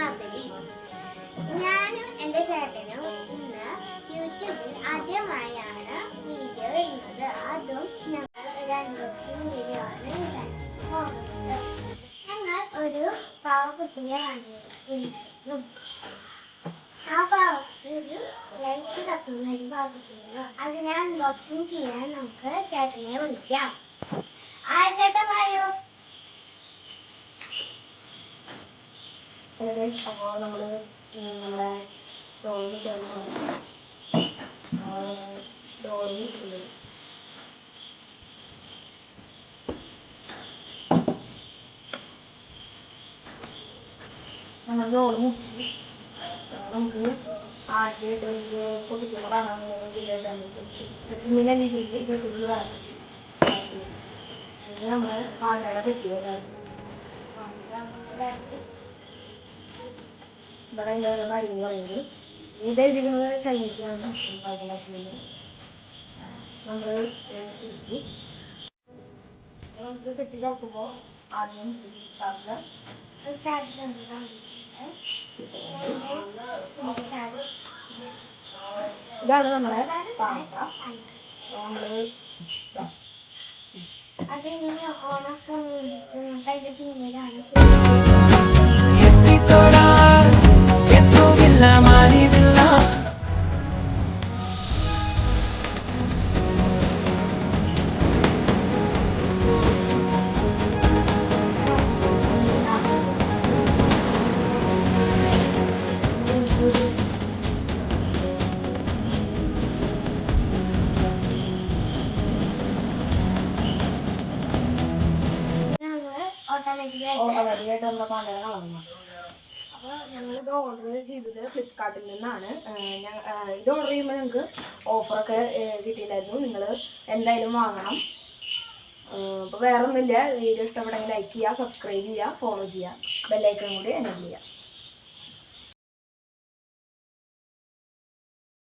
മാധവി. ഞാനും എൻ്റെ ചേട്ടനും ഇന്ന് യൂട്യൂബിൽ ആദ്യമായാണ് വീഡിയോ ഇടുന്നത്. അതും ഞങ്ങൾ ഒരു അൺബോക്സിംഗ് വീഡിയോ ആണ് ഇടാൻ പോകുന്നത്. ഞങ്ങൾ ഒരു പാവക്കുട്ടിയെ വാങ്ങിയിരുന്നു. ആ പാവക്കുട്ടി ഒരു ലൈറ്റ് കത്തുന്ന ഒരു പാവക്കുട്ടിയാണ്. അതിനെ അൺബോക്സിംഗ് ചെയ്യാൻ നമുക്ക് ചേട്ടനെ വിളിക്കാം. ചേട്ടൻ പറയൂ. അപ്പോൾ നമ്മൾ നമ്മുടെ ഡോറിൽ നമ്മൾ ഡോറ് മുറിച്ച് നമുക്ക് ആദ്യമായിട്ട് പൊട്ടിക്കുന്നതാണ് ഇങ്ങനെ രീതിയിൽ നമ്മൾ പാലട പെട്ടി ഇവിടെ കാര്യം പറയുന്നത് ഇതെഴുതിക്കുന്നത് ചൈനീസിലാണ്. നമ്മൾ നമുക്ക് പെട്ടി തുറക്കുമ്പോൾ ആദ്യം ഇതാണ് നമ്മളെ നമ്മൾ അതിങ്ങനെ ഓണക്കം പിന്നീടാണ് ഓട്ടോമാറ്റിക്കായിട്ട് നമ്മുടെ പാലട കളഞ്ഞു. അപ്പോൾ ഞങ്ങളിത് ഓർഡർ ചെയ്തത് ഫ്ലിപ്കാർട്ടിൽ നിന്നാണ്. ഇത് ഓർഡർ ചെയ്യുമ്പോൾ ഞങ്ങൾക്ക് ഓഫറൊക്കെ കിട്ടിയിട്ടുണ്ടായിരുന്നു. നിങ്ങൾ എന്തായാലും വാങ്ങണം. അപ്പോൾ വേറെ ഒന്നുമില്ല. വീഡിയോ ഇഷ്ടപ്പെട്ടെങ്കിൽ ലൈക്ക് ചെയ്യുക, സബ്സ്ക്രൈബ് ചെയ്യുക, ഫോളോ ചെയ്യുക, ബെല്ലൈക്കൺ കൂടി എനേബിൾ ചെയ്യുക.